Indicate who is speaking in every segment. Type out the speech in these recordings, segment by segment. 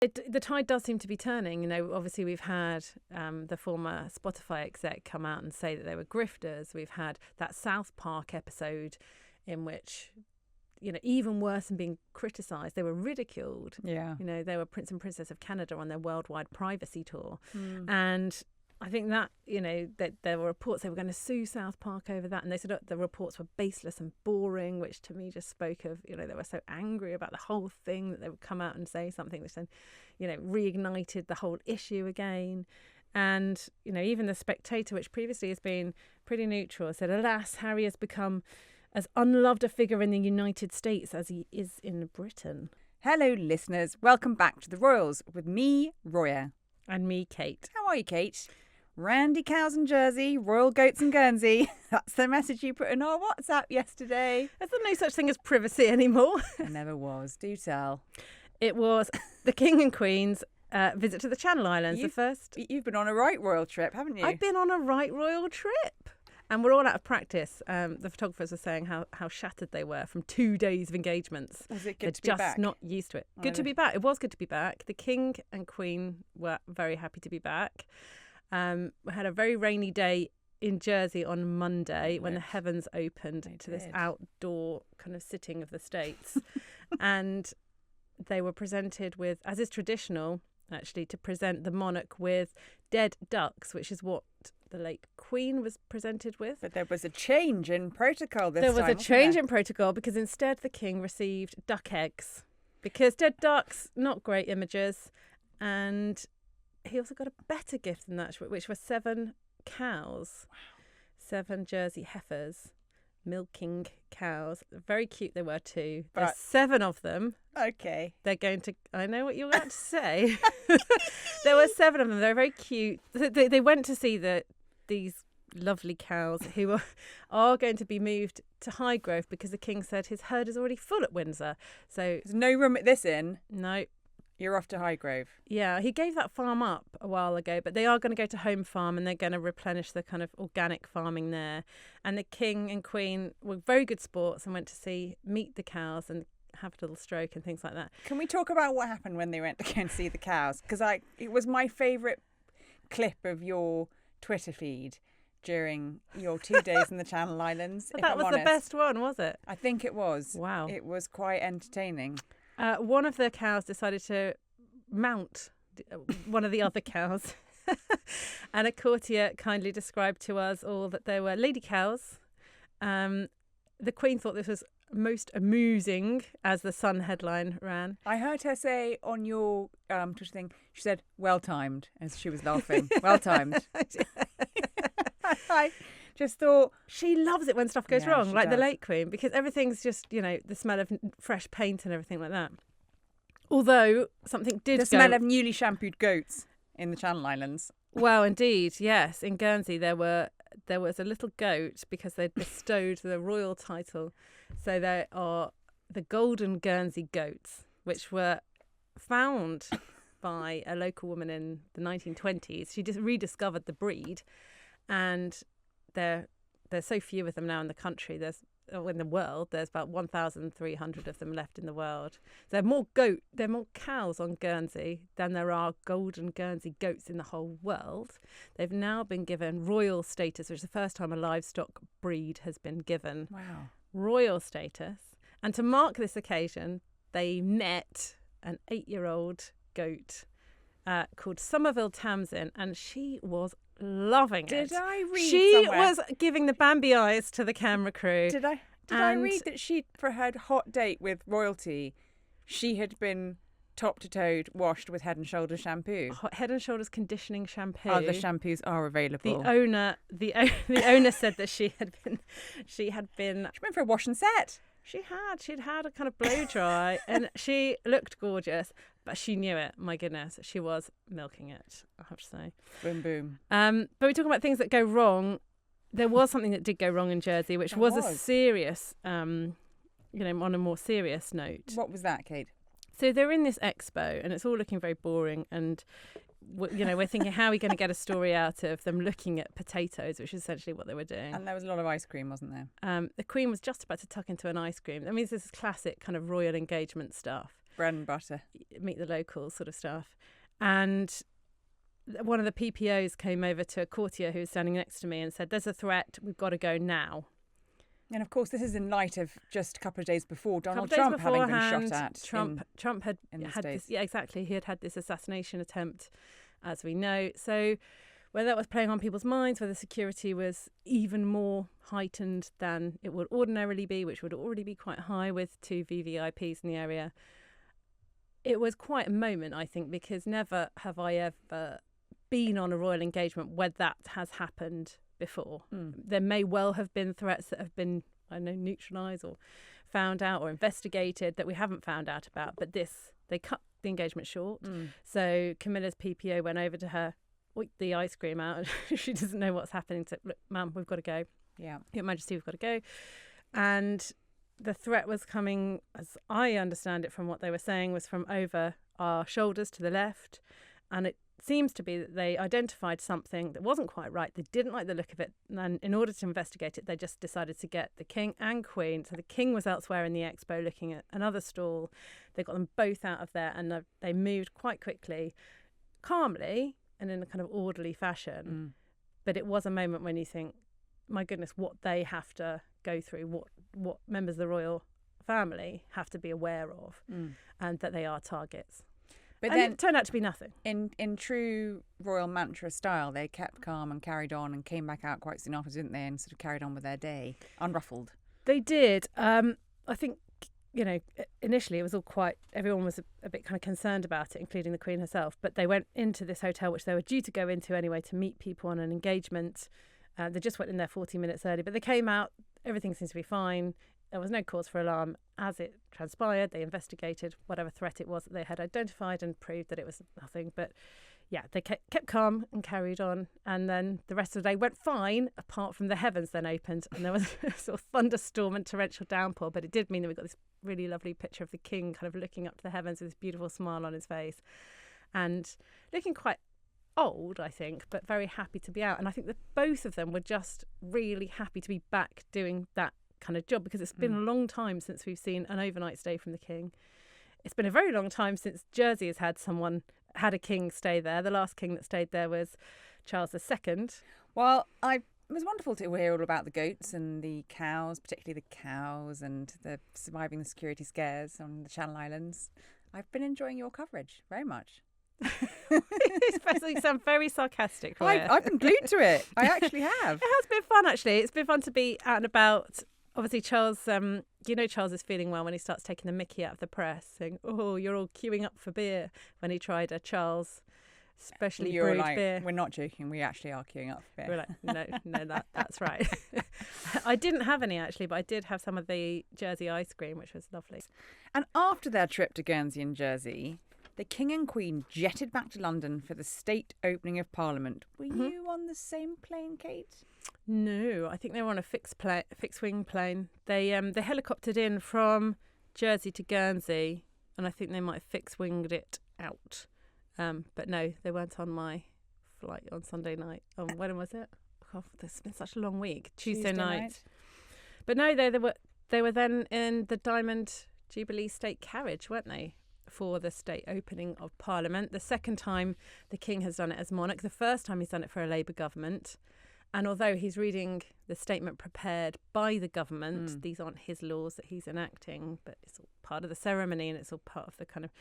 Speaker 1: The tide does seem to be turning. You know, obviously we've had the former Spotify exec come out and say that they were grifters. We've had that South Park episode in which, you know, even worse than being criticised, they were ridiculed.
Speaker 2: Yeah.
Speaker 1: You know, they were Prince and Princess of Canada on their worldwide privacy tour. And I think that, you know, that there were reports they were going to sue South Park over that. And they said the reports were baseless and boring, which to me just spoke of, you know, they were so angry about the whole thing that they would come out and say something which then, you know, reignited the whole issue again. And, you know, even The Spectator, which previously has been pretty neutral, said, alas, Harry has become as unloved a figure in the United States as he is in Britain.
Speaker 2: Hello, listeners. Welcome back to The Royals with me, Roya.
Speaker 1: And me, Kate.
Speaker 2: How are you, Kate? Randy cows in Jersey, royal goats in Guernsey. That's the message you put in our WhatsApp yesterday.
Speaker 1: Is there no such thing as privacy anymore?
Speaker 2: There never was. Do tell.
Speaker 1: It was the King and Queen's visit to the Channel Islands, the first.
Speaker 2: You've been on a right royal trip, haven't you?
Speaker 1: I've been on a right royal trip. And we're all out of practice. The photographers were saying how shattered they were from 2 days of engagements.
Speaker 2: Was it good
Speaker 1: They're
Speaker 2: to be
Speaker 1: just
Speaker 2: back?
Speaker 1: not used to it. Good to be back. It was good to be back. The King and Queen were very happy to be back. We had a very rainy day in Jersey on Monday when the heavens opened to this outdoor kind of sitting of the states. And they were presented with, as is traditional, actually, to present the monarch with dead ducks, which is what the late Queen was presented with.
Speaker 2: But there was a change in protocol this time.
Speaker 1: There was a change in protocol because instead the King received duck eggs. Because dead ducks, not great images. And he also got a better gift than that, which were 7 cows. Wow. 7 Jersey heifers, milking cows. Very cute they were too. There's 7 of them.
Speaker 2: Okay.
Speaker 1: They're going to... I know what you're about to say. There were 7 of them. They're very cute. They went to see these lovely cows who are going to be moved to Highgrove because the King said his herd is already full at Windsor. So
Speaker 2: there's no room at this inn.
Speaker 1: No.
Speaker 2: You're off to Highgrove.
Speaker 1: Yeah, he gave that farm up a while ago, but they are going to go to Home Farm and they're going to replenish the kind of organic farming there. And the King and Queen were very good sports and went to meet the cows and have a little stroke and things like that.
Speaker 2: Can we talk about what happened when they went to go and see the cows? Because it was my favourite clip of your Twitter feed during your 2 days in the Channel Islands.
Speaker 1: That was the best one, was it?
Speaker 2: I think it was.
Speaker 1: Wow.
Speaker 2: It was quite entertaining.
Speaker 1: One of the cows decided to mount one of the other cows. And a courtier kindly described to us all that they were lady cows. The Queen thought this was most amusing, as the Sun headline ran.
Speaker 2: I heard her say on your Twitter thing, she said, well timed, as she was laughing. Well timed. I just thought...
Speaker 1: She loves it when stuff goes wrong, like
Speaker 2: does.
Speaker 1: the late Queen, because everything's just, you know, the smell of fresh paint and everything like that. Although something did
Speaker 2: The smell of newly shampooed goats in the Channel Islands.
Speaker 1: Well, indeed, yes. In Guernsey, there was a little goat because they'd bestowed the royal title. So there are the golden Guernsey goats, which were found by a local woman in the 1920s. She just rediscovered the breed, and there's so few of them now in the country. In the world, there's about 1,300 of them left in the world. There are more cows on Guernsey than there are golden Guernsey goats in the whole world. They've now been given royal status, which is the first time a livestock breed has been given royal status. And to mark this occasion, they met an 8-year-old goat called Somerville Tamsin, and she was loving it.
Speaker 2: Did I read
Speaker 1: She
Speaker 2: somewhere?
Speaker 1: was giving the Bambi eyes to the camera crew.
Speaker 2: Did I read that for her hot date with royalty, she had been top to toe washed with Head and Shoulders shampoo?
Speaker 1: Head and Shoulders conditioning shampoo.
Speaker 2: Other shampoos are available.
Speaker 1: The owner said that she had been.
Speaker 2: She went for a wash and set.
Speaker 1: She'd had a kind of blow dry, and she looked gorgeous, but she knew it. My goodness, she was milking it, I have to say.
Speaker 2: Boom, boom.
Speaker 1: But we're talking about things that go wrong. There was something that did go wrong in Jersey, which was a serious, on a more serious note.
Speaker 2: What was that, Kate?
Speaker 1: So they're in this expo, and it's all looking very boring, and we're thinking, how are we going to get a story out of them looking at potatoes, which is essentially what they were doing.
Speaker 2: And there was a lot of ice cream, wasn't there?
Speaker 1: The Queen was just about to tuck into an ice cream. I mean, this is classic kind of royal engagement stuff.
Speaker 2: bread and butter.
Speaker 1: Meet the locals sort of stuff. And one of the PPOs came over to a courtier who was standing next to me and said, "There's a threat, we've got to go now."
Speaker 2: And of course, this is in light of just a couple of days before Donald Trump having been shot at.
Speaker 1: Trump had this, yeah, exactly. He had this assassination attempt, as we know. So whether that was playing on people's minds, whether security was even more heightened than it would ordinarily be, which would already be quite high with 2 VVIPs in the area, it was quite a moment, I think, because never have I ever been on a royal engagement where that has happened before. There may well have been threats that have been, I don't know, neutralised or found out or investigated that we haven't found out about. But they cut the engagement short. So Camilla's PPO went over to her, oinked the ice cream out. She doesn't know what's happening. So, "Look, ma'am, we've got to go.
Speaker 2: Yeah.
Speaker 1: Your Majesty, we've got to go." And the threat was coming, as I understand it from what they were saying, was from over our shoulders to the left. And it seems to be that they identified something that wasn't quite right. They didn't like the look of it. And in order to investigate it, they just decided to get the King and Queen. So the King was elsewhere in the expo looking at another stall. They got them both out of there and they moved quite quickly, calmly and in a kind of orderly fashion. But it was a moment when you think, my goodness, what they have to go through, what members of the royal family have to be aware of, and that they are targets. But then it turned out to be nothing.
Speaker 2: In true royal mantra style, they kept calm and carried on and came back out quite soon after, didn't they? And sort of carried on with their day, unruffled.
Speaker 1: They did. I think, initially it was all everyone was a bit kind of concerned about it, including the Queen herself. But they went into this hotel, which they were due to go into anyway, to meet people on an engagement. They just went in there 40 minutes early, but they came out, everything seems to be fine. There was no cause for alarm. As it transpired, they investigated whatever threat it was that they had identified and proved that it was nothing. But yeah, they kept calm and carried on. And then the rest of the day went fine, apart from the heavens then opened and there was a sort of thunderstorm and torrential downpour. But it did mean that we got this really lovely picture of the King kind of looking up to the heavens with this beautiful smile on his face and looking quite old, I think, but very happy to be out. And I think that both of them were just really happy to be back doing that kind of job, because it's been a long time since we've seen an overnight stay from the King. It's been a very long time since Jersey has had a king stay there. The last king that stayed there was Charles II.
Speaker 2: Well, it was wonderful to hear all about the goats and the cows, particularly the cows, and the surviving the security scares on the Channel Islands. I've been enjoying your coverage very much.
Speaker 1: You sound very sarcastic.
Speaker 2: I've been glued to it. I actually have.
Speaker 1: It has been fun, actually. It's been fun to be out and about. Obviously, Charles, Charles is feeling well when he starts taking the mickey out of the press, saying, "Oh, you're all queuing up for beer," when he tried a Charles specially brewed beer.
Speaker 2: We're not joking. We actually are queuing up for beer.
Speaker 1: We're like, no, that's right. I didn't have any, actually, but I did have some of the Jersey ice cream, which was lovely.
Speaker 2: And after their trip to Guernsey and Jersey, the King and Queen jetted back to London for the state opening of Parliament. Were you on the same plane, Kate?
Speaker 1: No, I think they were on a fixed-wing plane. They helicoptered in from Jersey to Guernsey, and I think they might have fixed-winged it out. But no, they weren't on my flight on Sunday night. When was it? Oh, it's been such a long week. Tuesday night. But no, they were then in the Diamond Jubilee State carriage, weren't they, for the state opening of Parliament? The second time the King has done it as monarch. The first time he's done it for a Labour government. And although he's reading the statement prepared by the government, these aren't his laws that he's enacting, but it's all part of the ceremony and it's all part of the kind of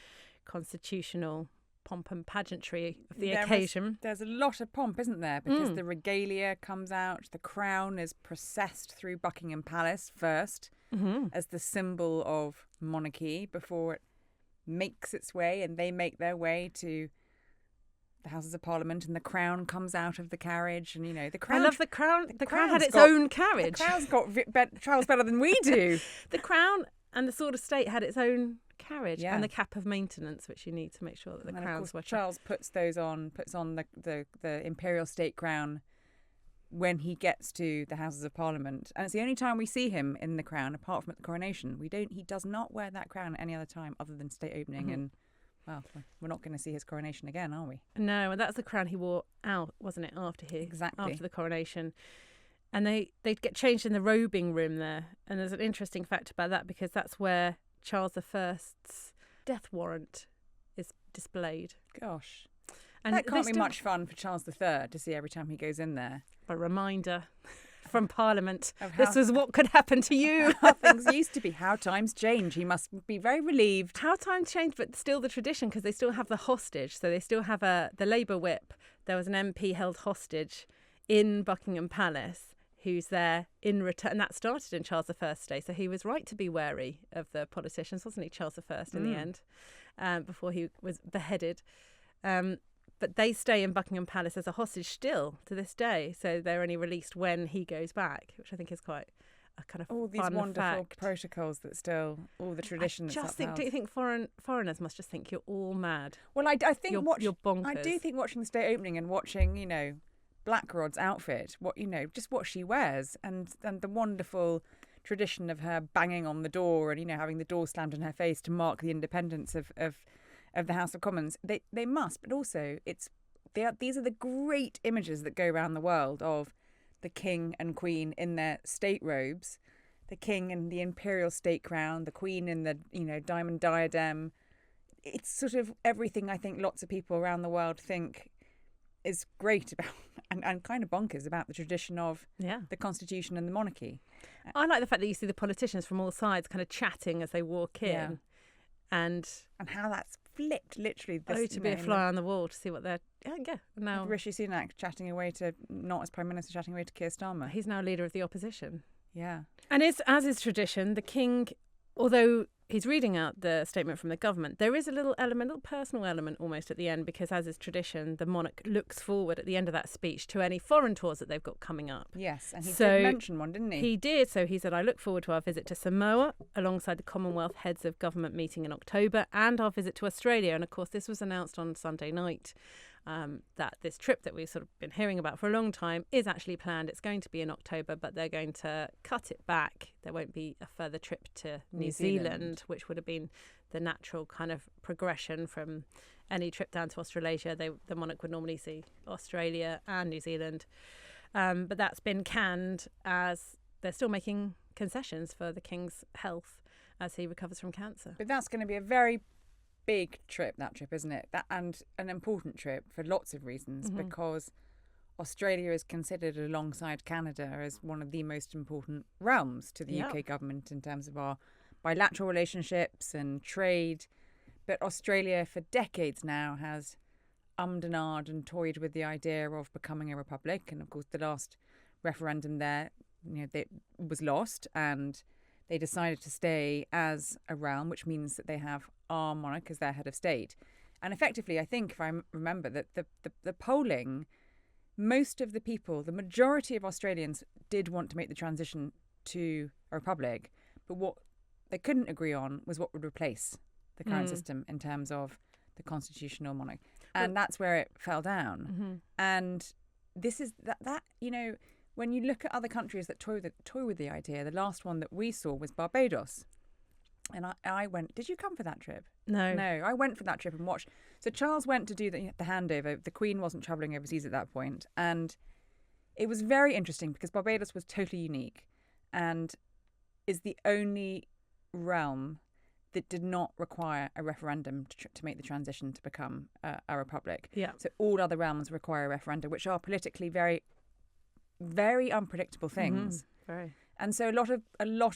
Speaker 1: constitutional pomp and pageantry of the occasion.
Speaker 2: There's a lot of pomp, isn't there? Because the regalia comes out, the crown is processed through Buckingham Palace first as the symbol of monarchy before it makes its way, and they make their way to the Houses of Parliament, and the crown comes out of the carriage, and the crown.
Speaker 1: I love the crown. The crown had its own carriage.
Speaker 2: The crown's got trials better than we do.
Speaker 1: The crown and the Sword of State had its own carriage and the cap of maintenance, which you need to make sure that the crown's working.
Speaker 2: Charles puts on the imperial state crown when he gets to the Houses of Parliament, and it's the only time we see him in the crown, apart from at the coronation. He does not wear that crown at any other time other than state opening and. Well, we're not going to see his coronation again, are we?
Speaker 1: No, and that's the crown he wore out, wasn't it, after the coronation. And they'd get changed in the robing room there. And there's an interesting fact about that, because that's where Charles I's death warrant is displayed.
Speaker 2: Gosh.
Speaker 1: And
Speaker 2: that can't be much fun for Charles III to see every time he goes in there.
Speaker 1: A reminder from Parliament. This was what could happen to you.
Speaker 2: How things used to be, how times change. He must be very relieved.
Speaker 1: How times change, but still the tradition, because they still have the hostage. So they still have the Labour whip. There was an MP held hostage in Buckingham Palace who's there in return. And that started in Charles I's day. So he was right to be wary of the politicians, wasn't he, Charles I in the end, before he was beheaded. But they stay in Buckingham Palace as a hostage still to this day. So they're only released when he goes back, which I think is quite a kind of
Speaker 2: all these
Speaker 1: fun
Speaker 2: wonderful
Speaker 1: fact.
Speaker 2: Protocols that still, all the traditions.
Speaker 1: I just think, do you think foreigners must just think you're all mad?
Speaker 2: Well, I think
Speaker 1: you're bonkers.
Speaker 2: I do think watching the state opening and watching, Blackrod's outfit, just what she wears, and the wonderful tradition of her banging on the door and having the door slammed in her face to mark the independence of the House of Commons. They must, but also these are the great images that go around the world of the King and Queen in their state robes, the King in the imperial state crown, the Queen in the diamond diadem. It's sort of everything I think lots of people around the world think is great about and kind of bonkers about the tradition of the Constitution and the monarchy.
Speaker 1: I like the fact that you see the politicians from all sides kind of chatting as they walk in.
Speaker 2: Yeah.
Speaker 1: And
Speaker 2: how that's flipped, literally. This,
Speaker 1: to be a fly on the wall to see what they're... now
Speaker 2: Rishi Sunak chatting away to, not as Prime Minister, chatting away to Keir Starmer.
Speaker 1: He's now leader of the opposition.
Speaker 2: Yeah.
Speaker 1: And as is tradition, the King, although he's reading out the statement from the government, there is a little personal element almost at the end, because as is tradition, the monarch looks forward at the end of that speech to any foreign tours that they've got coming up.
Speaker 2: Yes, and he did mention one, didn't he?
Speaker 1: He did. So he said, I look forward to our visit to Samoa alongside the Commonwealth Heads of Government meeting in October, and our visit to Australia. And of course, this was announced on Sunday night. That this trip that we've sort of been hearing about for a long time is actually planned. It's going to be in October, but they're going to cut it back. There won't be a further trip to New Zealand, which would have been the natural kind of progression from any trip down to Australasia. The monarch would normally see Australia and New Zealand. But that's been canned as they're still making concessions for the King's health as he recovers from cancer.
Speaker 2: But that's going to be a very big trip, isn't it? And an important trip for lots of reasons, because Australia is considered alongside Canada as one of the most important realms to the UK government in terms of our bilateral relationships and trade. But Australia for decades now has and ahed and toyed with the idea of becoming a republic. And of course the last referendum there, they was lost, and they decided to stay as a realm, which means that they have our monarch as their head of state. And effectively, I think, if I remember, that the polling, most of the people, the majority of Australians did want to make the transition to a republic. But what they couldn't agree on was what would replace the current system in terms of the constitutional monarch. And that's where it fell down. And this is that when you look at other countries that toy with the idea, the last one that we saw was Barbados. And I went, did you come for that trip?
Speaker 1: No,
Speaker 2: I went for that trip and watched. So Charles went to do the handover. The Queen wasn't travelling overseas at that point. And it was very interesting because Barbados was totally unique and is the only realm that did not require a referendum to make the transition to become a republic.
Speaker 1: Yeah.
Speaker 2: So all other realms require a referendum, which are politically very, very unpredictable things.
Speaker 1: Very.
Speaker 2: And so a lot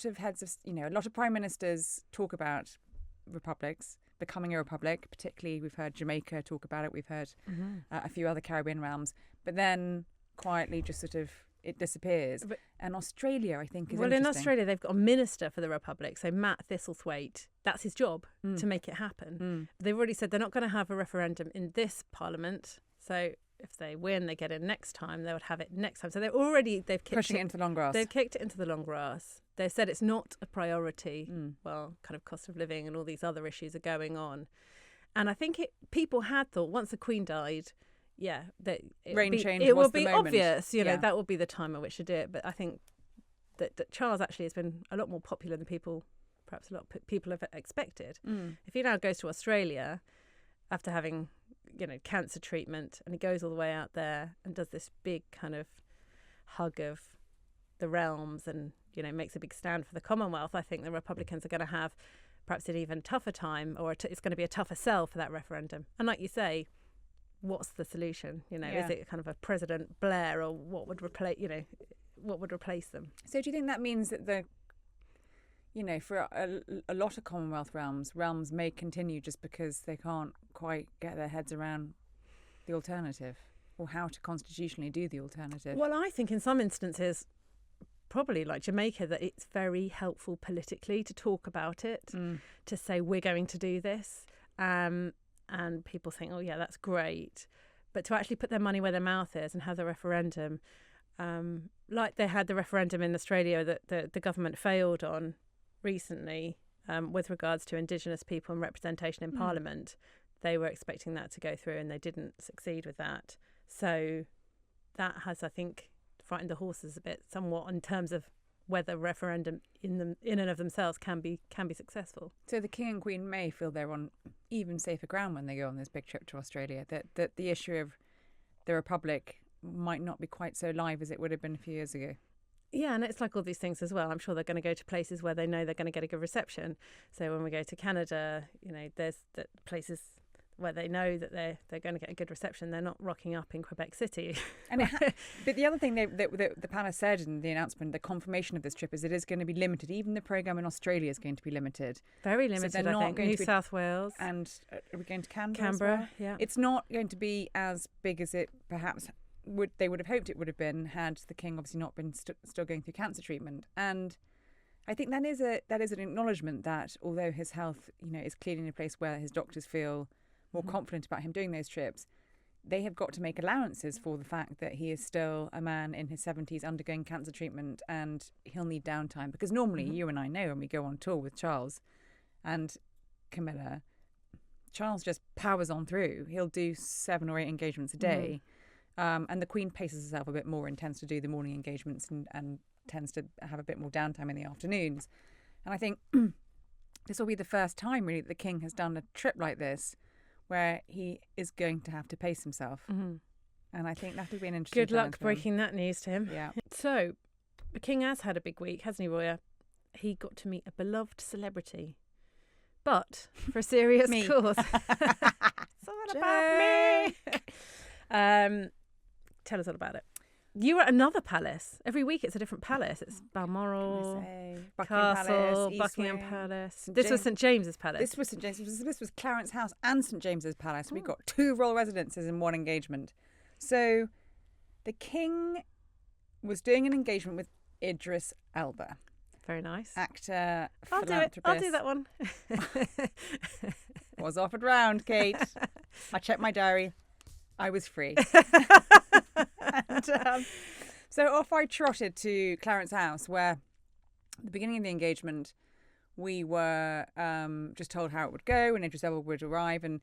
Speaker 2: of heads of, a lot of prime ministers talk about republics, becoming a republic. Particularly, we've heard Jamaica talk about it. We've heard a few other Caribbean realms. But then quietly just sort of it disappears. And Australia, I think, is interesting.
Speaker 1: In Australia, they've got a minister for the republic. So Matt Thistlethwaite, that's his job to make it happen. They've already said they're not going to have a referendum in this parliament. So if they win, they get in next time, they would have it next time. So they've kicked
Speaker 2: pushing it into the long grass.
Speaker 1: They've kicked it into the long grass. They said it's not a priority. Well, kind of cost of living and all these other issues are going on. And I think people had thought once the Queen died, that it will be obvious, that will be the time at which to do it. But I think that Charles actually has been a lot more popular than perhaps a lot of people have expected. If he now goes to Australia after having cancer treatment, and he goes all the way out there and does this big kind of hug of the realms and, makes a big stand for the Commonwealth, I think the Republicans are going to have perhaps an even tougher time, or it's going to be a tougher sell for that referendum. And like you say, what's the solution? Is it kind of a President Blair, or what would replace them?
Speaker 2: So do you think that means that for a lot of Commonwealth realms may continue just because they can't quite get their heads around the alternative, or how to constitutionally do the alternative?
Speaker 1: Well, I think in some instances, probably like Jamaica, that it's very helpful politically to talk about it, to say we're going to do this. And people think, oh, yeah, that's great. But to actually put their money where their mouth is and have the referendum, like they had the referendum in Australia that the government failed on recently with regards to Indigenous people and representation in Parliament. They were expecting that to go through and they didn't succeed with that. So that has, I think, frightened the horses a bit somewhat in terms of whether referendum in and of themselves can be successful.
Speaker 2: So the King and Queen may feel they're on even safer ground when they go on this big trip to Australia, that the issue of the Republic might not be quite so live as it would have been a few years ago.
Speaker 1: Yeah, and it's like all these things as well. I'm sure they're going to go to places where they know they're going to get a good reception. So when we go to Canada, there's the places where they know that they're going to get a good reception. They're not rocking up in Quebec City.
Speaker 2: And but the other thing that the palace said in the announcement, the confirmation of this trip, is it is going to be limited. Even the programme in Australia is going to be limited.
Speaker 1: Very limited,
Speaker 2: so
Speaker 1: I think. New South Wales.
Speaker 2: And are we going to Canberra?
Speaker 1: Canberra, yeah.
Speaker 2: It's not going to be as big as it perhaps would have hoped it would have been had the King obviously not been still going through cancer treatment. And I think that is an acknowledgement that although his health is clearly in a place where his doctors feel more confident about him doing those trips, they have got to make allowances for the fact that he is still a man in his 70s undergoing cancer treatment, and he'll need downtime. Because normally, you and I know, when we go on tour with Charles and Camilla, Charles just powers on through. He'll do 7 or 8 engagements a day. And the Queen paces herself a bit more and tends to do the morning engagements and tends to have a bit more downtime in the afternoons. And I think this will be the first time, really, that the King has done a trip like this where he is going to have to pace himself. And I think that'll be an interesting
Speaker 1: Good luck breaking that news to him.
Speaker 2: Yeah.
Speaker 1: So, the King has had a big week, hasn't he, Roya? He got to meet a beloved celebrity. But for a serious cause. It's all about me. Tell us all about it. You were at another palace. Every week it's a different palace. It's Balmoral, Castle, Buckingham Palace. This was St James's Palace.
Speaker 2: This was St James's. This was Clarence House and St James's Palace. We got 2 royal residences in one engagement. So the King was doing an engagement with Idris Elba.
Speaker 1: Very nice.
Speaker 2: Actor,
Speaker 1: philanthropist. I'll do that one.
Speaker 2: Was offered round, Kate. I checked my diary. I was free. And, so off I trotted to Clarence House, where at the beginning of the engagement, we were just told how it would go and Idris Elba would arrive. And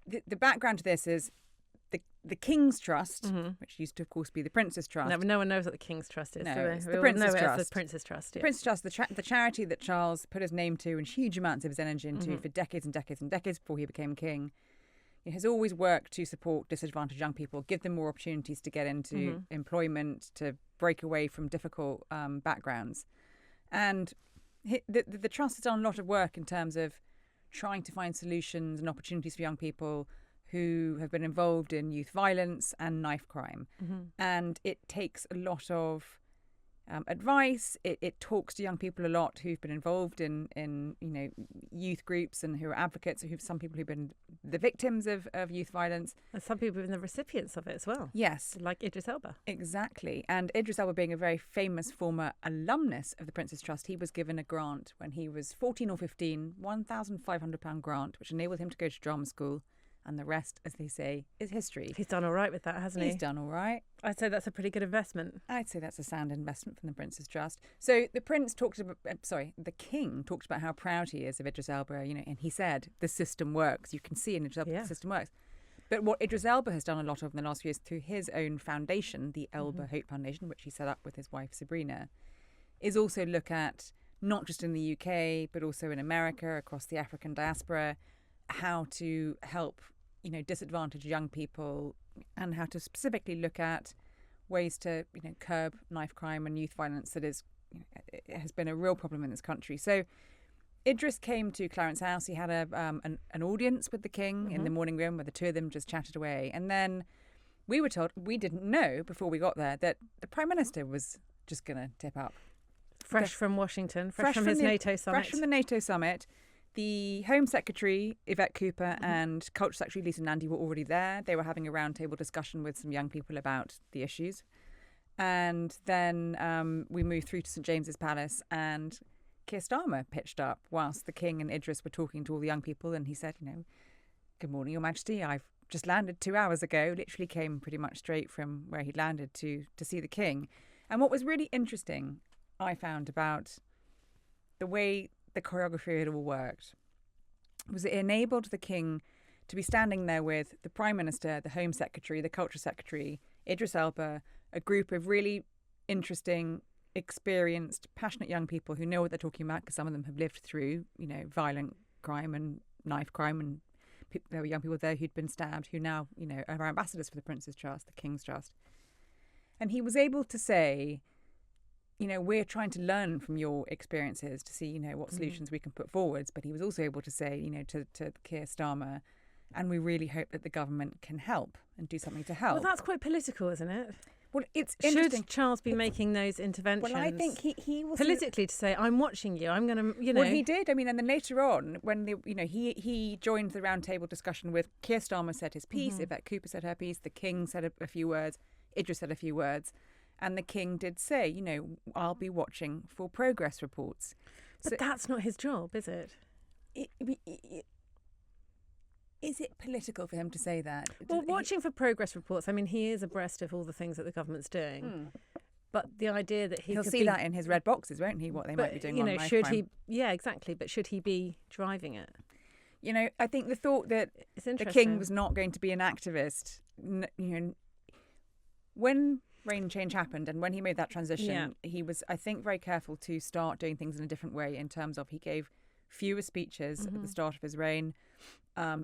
Speaker 2: the background to this is the King's Trust, which used to, of course, be the Prince's Trust.
Speaker 1: No one knows what the King's Trust is.
Speaker 2: No, it's
Speaker 1: the
Speaker 2: the Prince's Trust.
Speaker 1: It's the Prince's Trust.
Speaker 2: The Prince's Trust, the charity that Charles put his name to and huge amounts of his energy into for decades and decades and decades before he became king. It has always worked to support disadvantaged young people, give them more opportunities to get into employment, to break away from difficult backgrounds. And the Trust has done a lot of work in terms of trying to find solutions and opportunities for young people who have been involved in youth violence and knife crime. And it takes a lot of advice. It talks to young people a lot who've been involved in youth groups and who are advocates, some people who've been the victims of youth violence.
Speaker 1: And some people have been the recipients of it as well.
Speaker 2: Yes.
Speaker 1: Like Idris Elba.
Speaker 2: Exactly. And Idris Elba being a very famous former alumnus of the Prince's Trust, he was given a grant when he was 14 or 15, £1,500 grant, which enabled him to go to drama school. And the rest, as they say, is history.
Speaker 1: He's done all right with that, hasn't he?
Speaker 2: He's done all right.
Speaker 1: I'd say that's a pretty good investment.
Speaker 2: I'd say that's a sound investment from the Prince's Trust. So the King talked about how proud he is of Idris Elba, and he said the system works. You can see in Idris Elba the system works. But what Idris Elba has done a lot of in the last few years through his own foundation, the Elba Hope Foundation, which he set up with his wife Sabrina, is also look at, not just in the UK, but also in America, across the African diaspora, how to help disadvantaged young people, and how to specifically look at ways to curb knife crime and youth violence that has been a real problem in this country. So Idris came to Clarence House. He had an audience with the king in the morning room where the two of them just chatted away. And then we were told, we didn't know before we got there, that the Prime Minister was just going to tip up.
Speaker 1: Fresh from Washington, fresh from his NATO summit.
Speaker 2: Fresh from the NATO summit. The Home Secretary, Yvette Cooper, and Culture Secretary, Lisa Nandy, were already there. They were having a roundtable discussion with some young people about the issues. And then we moved through to St James's Palace, and Keir Starmer pitched up whilst the King and Idris were talking to all the young people. And he said, "Good morning, Your Majesty. I've just landed 2 hours ago." Literally came pretty much straight from where he'd landed to see the King. And what was really interesting, I found, about the way the choreography had all worked was it enabled the King to be standing there with the Prime Minister, the Home Secretary, the Culture Secretary, Idris Elba, a group of really interesting, experienced, passionate young people who know what they're talking about, because some of them have lived through, violent crime and knife crime, and there were young people there who'd been stabbed who now, are ambassadors for the Prince's Trust, the King's Trust. And he was able to say, we're trying to learn from your experiences to see, what solutions we can put forwards. But he was also able to say, to Keir Starmer, and we really hope that the government can help and do something to help.
Speaker 1: Well, that's quite political, isn't it?
Speaker 2: Well, it's interesting.
Speaker 1: Should Charles be making those interventions?
Speaker 2: Well, I think he was
Speaker 1: politically to say, "I'm watching you. I'm going to,"
Speaker 2: Well, he did. I mean, and then later on, when he joined the roundtable discussion with Keir Starmer said his piece, Yvette Cooper said her piece, the King said a few words, Idris said a few words, and the King did say, "I'll be watching for progress reports."
Speaker 1: But that's not his job, is it?
Speaker 2: Is it political for him to say that?
Speaker 1: Well, watching for progress reports, I mean, he is abreast of all the things that the government's doing. But the idea that he'll
Speaker 2: see that in his red boxes, won't he? What they might be doing on knife
Speaker 1: should
Speaker 2: crime.
Speaker 1: Yeah, exactly. But should he be driving it?
Speaker 2: I think the thought that the King was not going to be an activist, when reign change happened and when he made that transition, he was, I think, very careful to start doing things in a different way, in terms of he gave fewer speeches at the start of his reign.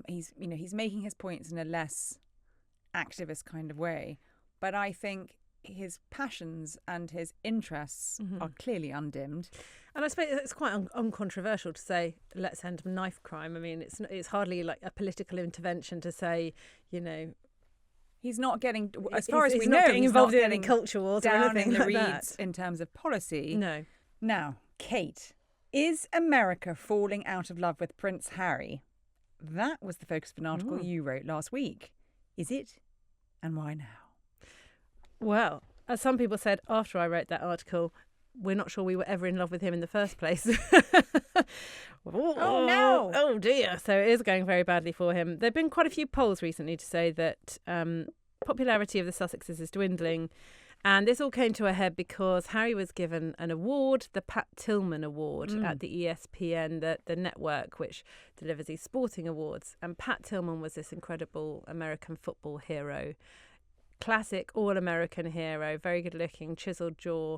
Speaker 2: He's making his points in a less activist kind of way, but I think his passions and his interests are clearly undimmed.
Speaker 1: And I suppose it's quite uncontroversial to say, let's end knife crime. I mean, it's hardly like a political intervention to say,
Speaker 2: he's not getting, as far as we know,
Speaker 1: not getting involved in
Speaker 2: any
Speaker 1: culture wars or
Speaker 2: down
Speaker 1: anything
Speaker 2: in the
Speaker 1: like
Speaker 2: reeds
Speaker 1: that.
Speaker 2: In terms of policy.
Speaker 1: No.
Speaker 2: Now, Kate, is America falling out of love with Prince Harry? That was the focus of an article you wrote last week. Is it? And why now?
Speaker 1: Well, as some people said after I wrote that article, we're not sure we were ever in love with him in the first place.
Speaker 2: Oh, no.
Speaker 1: Oh, dear. So it is going very badly for him. There have been quite a few polls recently to say that popularity of the Sussexes is dwindling. And this all came to a head because Harry was given an award, the Pat Tillman Award, at the ESPN, the network which delivers these sporting awards. And Pat Tillman was this incredible American football hero, classic all-American hero, very good-looking, chiseled jaw,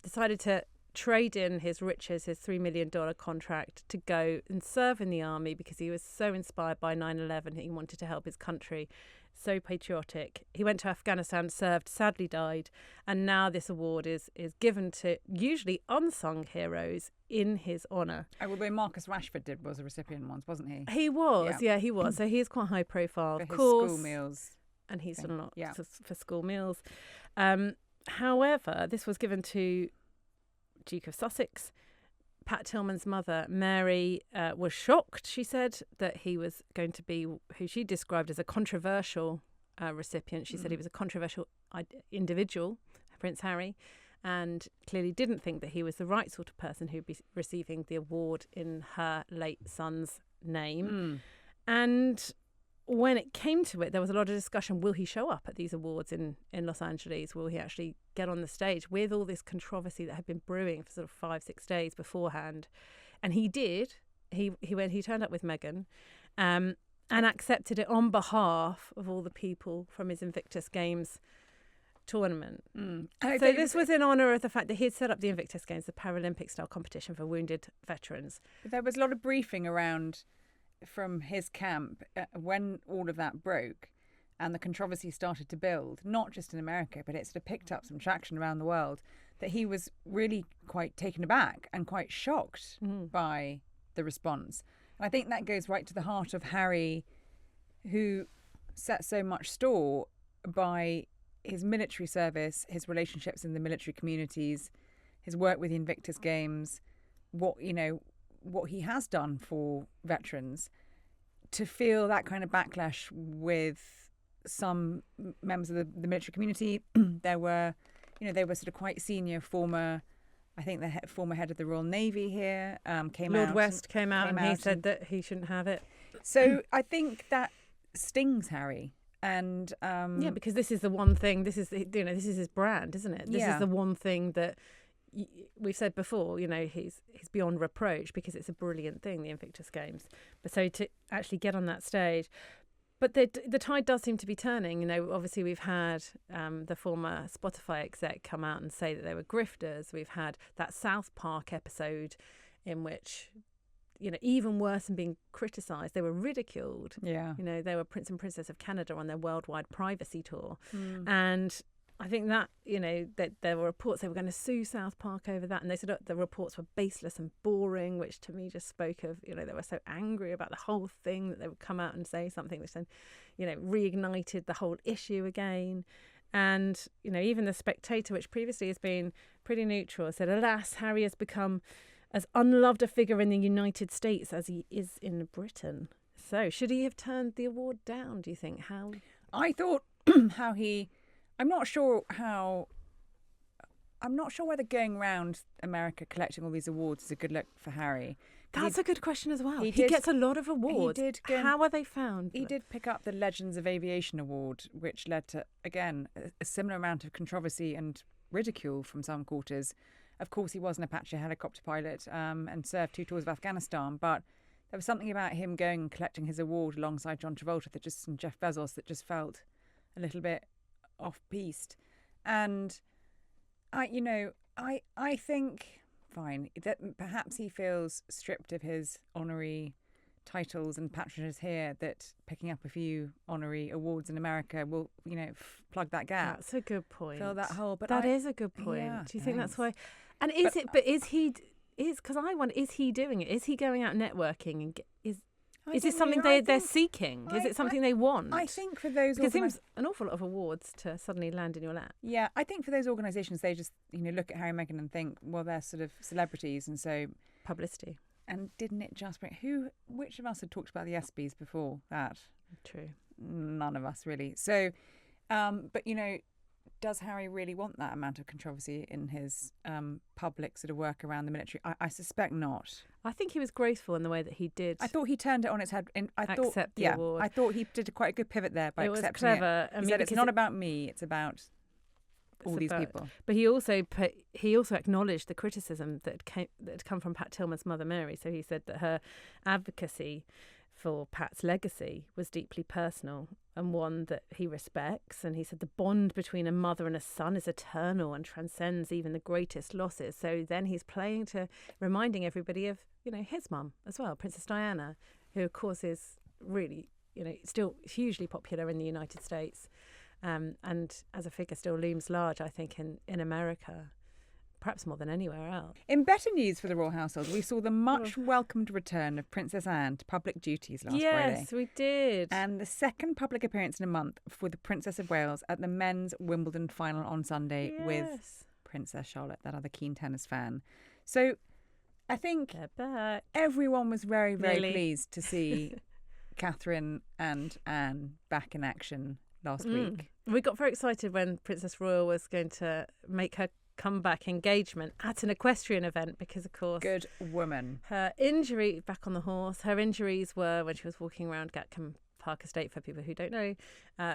Speaker 1: decided to trade in his riches, his $3 million contract, to go and serve in the army because he was so inspired by 9/11. He wanted to help his country. So patriotic. He went to Afghanistan, served, sadly died, and now this award is given to usually unsung heroes in his honour.
Speaker 2: Although Marcus Rashford was a recipient once, wasn't he?
Speaker 1: He was, yeah he was. So he is quite high profile,
Speaker 2: for
Speaker 1: of
Speaker 2: his
Speaker 1: course.
Speaker 2: School meals.
Speaker 1: And he's done a lot
Speaker 2: Yeah.
Speaker 1: for school meals. However, this was given to Duke of Sussex. Pat Tillman's mother, Mary, was shocked. She said that he was going to be who she described as a controversial recipient. She said he was a controversial individual, Prince Harry, and clearly didn't think that he was the right sort of person who'd be receiving the award in her late son's name. And when it came to it, there was a lot of discussion. Will he show up at these awards in Los Angeles? Will he actually get on the stage with all this controversy that had been brewing for sort of 5-6 days beforehand? And he did. He turned up with Meghan and accepted it on behalf of all the people from his Invictus Games tournament. So this was in honour of the fact that he had set up the Invictus Games, the Paralympic-style competition for wounded veterans.
Speaker 2: But there was a lot of briefing around from his camp when all of that broke and the controversy started to build, not just in America, but it sort of picked up some traction around the world, that he was really quite taken aback and quite shocked by the response. And I think that goes right to the heart of Harry, who set so much store by his military service, his relationships in the military communities, his work with the Invictus Games, what he has done for veterans. To feel that kind of backlash with some members of the military community, they were sort of quite senior former. I think the former head of the Royal Navy here came out.
Speaker 1: Lord West came out and he said that he shouldn't have it.
Speaker 2: So I think that stings Harry. And
Speaker 1: yeah, because this is the one thing. This is his brand, isn't it? This is the one thing that we've said before. He's beyond reproach because it's a brilliant thing, the Invictus Games. But so to actually get on that stage. But the tide does seem to be turning. Obviously we've had the former Spotify exec come out and say that they were grifters. We've had that South Park episode in which, even worse than being criticised, they were ridiculed.
Speaker 2: Yeah.
Speaker 1: They were Prince and Princess of Canada on their worldwide privacy tour. And I think that, that there were reports they were going to sue South Park over that. And they said the reports were baseless and boring, which to me just spoke of, they were so angry about the whole thing that they would come out and say something which then, reignited the whole issue again. And, even The Spectator, which previously has been pretty neutral, said, alas, Harry has become as unloved a figure in the United States as he is in Britain. So should he have turned the award down, do you think? How?
Speaker 2: I thought I'm not sure whether going around America collecting all these awards is a good look for Harry.
Speaker 1: That's a good question as well. He gets a lot of awards. How are they found?
Speaker 2: He did pick up the Legends of Aviation Award, which led to, again, a similar amount of controversy and ridicule from some quarters. Of course, he was an Apache helicopter pilot and served 2 tours of Afghanistan, but there was something about him going and collecting his award alongside John Travolta and Jeff Bezos that just felt a little bit off-piste. And I think, fine, that perhaps he feels stripped of his honorary titles and patronage here, that picking up a few honorary awards in America will, plug that gap.
Speaker 1: That's a good point.
Speaker 2: Fill that hole. But
Speaker 1: that is a good point.
Speaker 2: Yeah,
Speaker 1: do you think that's why? And is he because I wonder, is he doing it? Is he going out networking and is it something they're seeking? Is it something they want?
Speaker 2: I think for those...
Speaker 1: Because it seems an awful lot of awards to suddenly land in your lap.
Speaker 2: Yeah, I think for those organisations, they just, look at Harry and Meghan and think, well, they're sort of celebrities, and so...
Speaker 1: Publicity.
Speaker 2: And didn't it just bring... Which of us had talked about the ESPYs before that?
Speaker 1: True.
Speaker 2: None of us, really. So, but, does Harry really want that amount of controversy in his public sort of work around the military? I suspect not.
Speaker 1: I think he was graceful in the way that he did.
Speaker 2: I thought he turned it on its head.
Speaker 1: Accept the award.
Speaker 2: I thought he did quite a good pivot there by accepting it.
Speaker 1: It was clever.
Speaker 2: He said, it's not about me, it's about all these people.
Speaker 1: But he also acknowledged the criticism that had come from Pat Tillman's mother, Mary. So he said that her advocacy for Pat's legacy was deeply personal and one that he respects. And he said the bond between a mother and a son is eternal and transcends even the greatest losses. So then he's playing to reminding everybody of, his mum as well, Princess Diana, who of course is really, still hugely popular in the United States. And as a figure still looms large, I think, in America. Perhaps more than anywhere else.
Speaker 2: In better news for the royal household, we saw the much-welcomed return of Princess Anne to public duties last Friday.
Speaker 1: Yes, we did.
Speaker 2: And the second public appearance in a month for the Princess of Wales at the men's Wimbledon final on Sunday with Princess Charlotte, that other keen tennis fan. So I think everyone was very, very pleased to see Catherine and Anne back in action last week.
Speaker 1: We got very excited when Princess Royal was going to make her comeback engagement at an equestrian event because, of course,
Speaker 2: good woman.
Speaker 1: Her injury, back on the horse, her injuries were when she was walking around Gatcombe Park Estate, for people who don't know,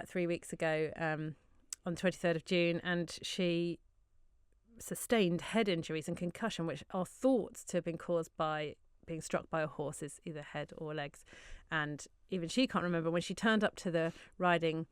Speaker 1: 3 weeks ago on the 23rd of June, and she sustained head injuries and concussion, which are thought to have been caused by being struck by a horse's either head or legs. And even she can't remember when she turned up to the riding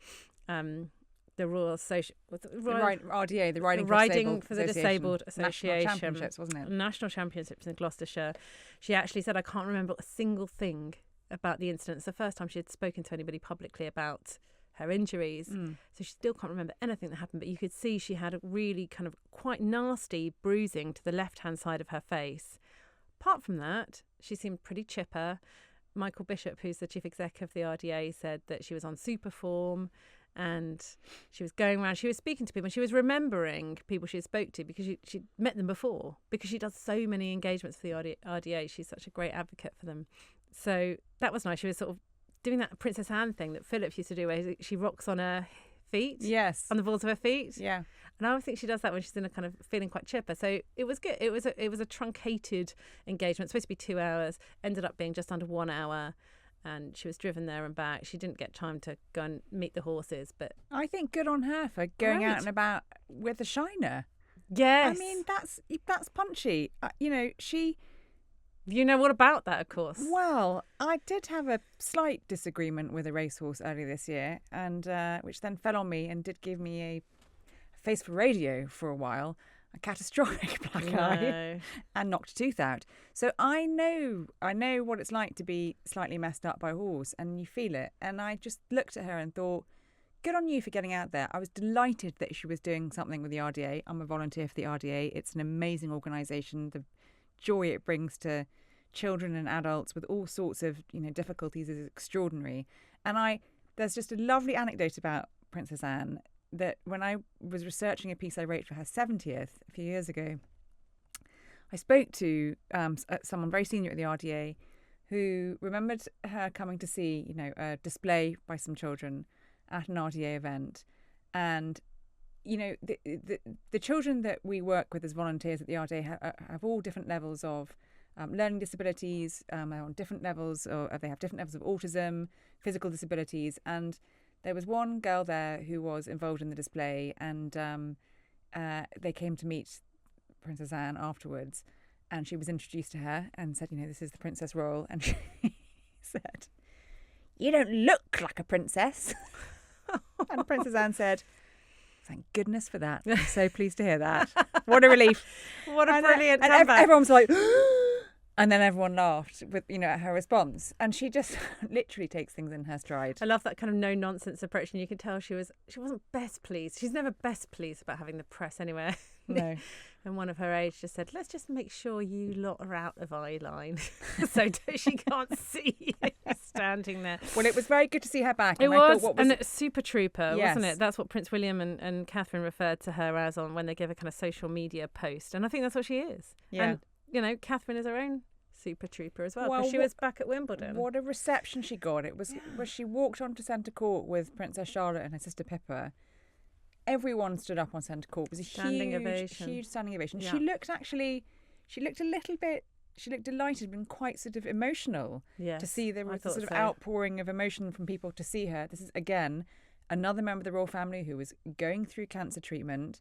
Speaker 1: the Royal Social,
Speaker 2: RDA, the
Speaker 1: Riding for the Disabled Association.
Speaker 2: National Championships, wasn't it?
Speaker 1: National Championships in Gloucestershire. She actually said, I can't remember a single thing about the incident. It's the first time she had spoken to anybody publicly about her injuries. So she still can't remember anything that happened, but you could see she had a really kind of quite nasty bruising to the left-hand side of her face. apart from that, she seemed pretty chipper. Michael Bishop, who's the chief exec of the RDA, said that she was on super form and she was going around. She was speaking to people and she was remembering people she spoke to because she'd met them before, because she does so many engagements for the RDA. She's such a great advocate for them. So that was nice. She was sort of doing that Princess Anne thing that Philip used to do, where she rocks on her feet.
Speaker 2: Yes.
Speaker 1: On the balls of her feet.
Speaker 2: Yeah.
Speaker 1: And I think she does that when she's in a kind of feeling quite chipper. So it was good. It was a truncated engagement. It's supposed to be 2 hours. Ended up being just under 1 hour. And she was driven there and back. She didn't get time to go and meet the horses. But
Speaker 2: I think good on her for going out and about with a shiner.
Speaker 1: Yes.
Speaker 2: I mean, that's punchy. She...
Speaker 1: You know what about that, of course.
Speaker 2: Well, I did have a slight disagreement with a racehorse earlier this year, and which then fell on me and did give me a face for radio for a while, a catastrophic black eye, and knocked a tooth out. So I know what it's like to be slightly messed up by a horse, and you feel it. And I just looked at her and thought, good on you for getting out there. I was delighted that she was doing something with the RDA. I'm a volunteer for the RDA. It's an amazing organisation. The joy it brings to children and adults with all sorts of difficulties is extraordinary. And there's just a lovely anecdote about Princess Anne that when I was researching a piece I wrote for her 70th a few years ago, I spoke to someone very senior at the RDA who remembered her coming to see a display by some children at an RDA event. And the children that we work with as volunteers at the RDA have all different levels of learning disabilities, on different levels, or they have different levels of autism, physical disabilities. And there was one girl there who was involved in the display, and they came to meet Princess Anne afterwards, and she was introduced to her and said, this is the Princess Royal. And she said, "You don't look like a princess." And Princess Anne said, "Thank goodness for that. I'm so pleased to hear that. What a relief."
Speaker 1: What a brilliant comeback.
Speaker 2: And everyone was like, and then everyone laughed with, at her response. And she just literally takes things in her stride.
Speaker 1: I love that kind of no-nonsense approach. And you can tell she wasn't best pleased. She's never best pleased about having the press anywhere.
Speaker 2: No.
Speaker 1: And one of her aides just said, "Let's just make sure you lot are out of eye line." So she can't see you standing there.
Speaker 2: Well, it was very good to see her back.
Speaker 1: It
Speaker 2: and
Speaker 1: was,
Speaker 2: I thought,
Speaker 1: and Super Trooper,
Speaker 2: yes.
Speaker 1: wasn't it? That's what Prince William and Catherine referred to her as when they give a kind of social media post. And I think that's what she is.
Speaker 2: Yeah.
Speaker 1: And, Catherine is her own Super Trooper as well, because she was back at Wimbledon.
Speaker 2: What a reception she got. It was where she walked onto centre court with Princess Charlotte and her sister Pippa. Everyone stood up on centre court. It was a huge standing ovation. Yeah. She looked a little bit, she looked delighted and quite sort of emotional to see there was a sort of outpouring of emotion from people to see her. This is, again, another member of the royal family who was going through cancer treatment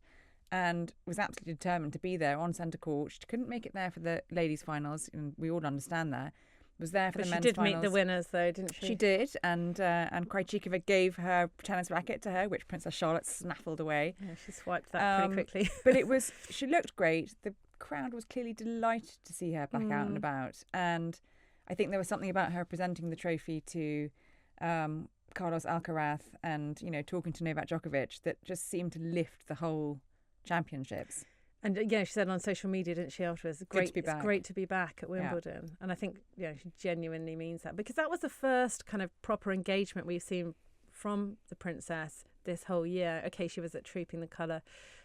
Speaker 2: and was absolutely determined to be there on centre court. She couldn't make it there for the ladies' finals, and we all understand that. Was there for the men's finals.
Speaker 1: She did meet the winners, though, didn't she?
Speaker 2: She did, and Krejcikova gave her tennis racket to her, which Princess Charlotte snaffled away.
Speaker 1: Yeah, she swiped that pretty quickly.
Speaker 2: But she looked great. The crowd was clearly delighted to see her back out and about, and I think there was something about her presenting the trophy to Carlos Alcaraz and talking to Novak Djokovic that just seemed to lift the whole championships.
Speaker 1: And she said on social media, didn't she, afterwards, it's great to be back at Wimbledon. Yeah. And I think she genuinely means that, because that was the first kind of proper engagement we've seen from the princess this whole year. Okay, she was at Trooping the Colour,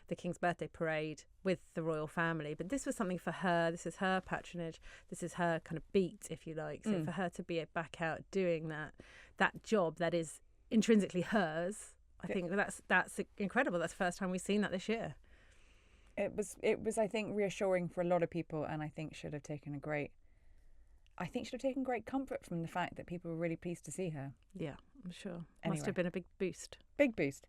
Speaker 1: the King's Birthday Parade with the royal family, but this was something for her. This is her patronage. This is her kind of beat, if you like. So for her to be back out doing that job that is intrinsically hers, I think that's incredible. That's the first time we've seen that this year.
Speaker 2: It was I think reassuring for a lot of people, and I think should have taken great comfort from the fact that people were really pleased to see her.
Speaker 1: Yeah, I'm sure.
Speaker 2: Anyway.
Speaker 1: Must have been a big boost.
Speaker 2: Big boost.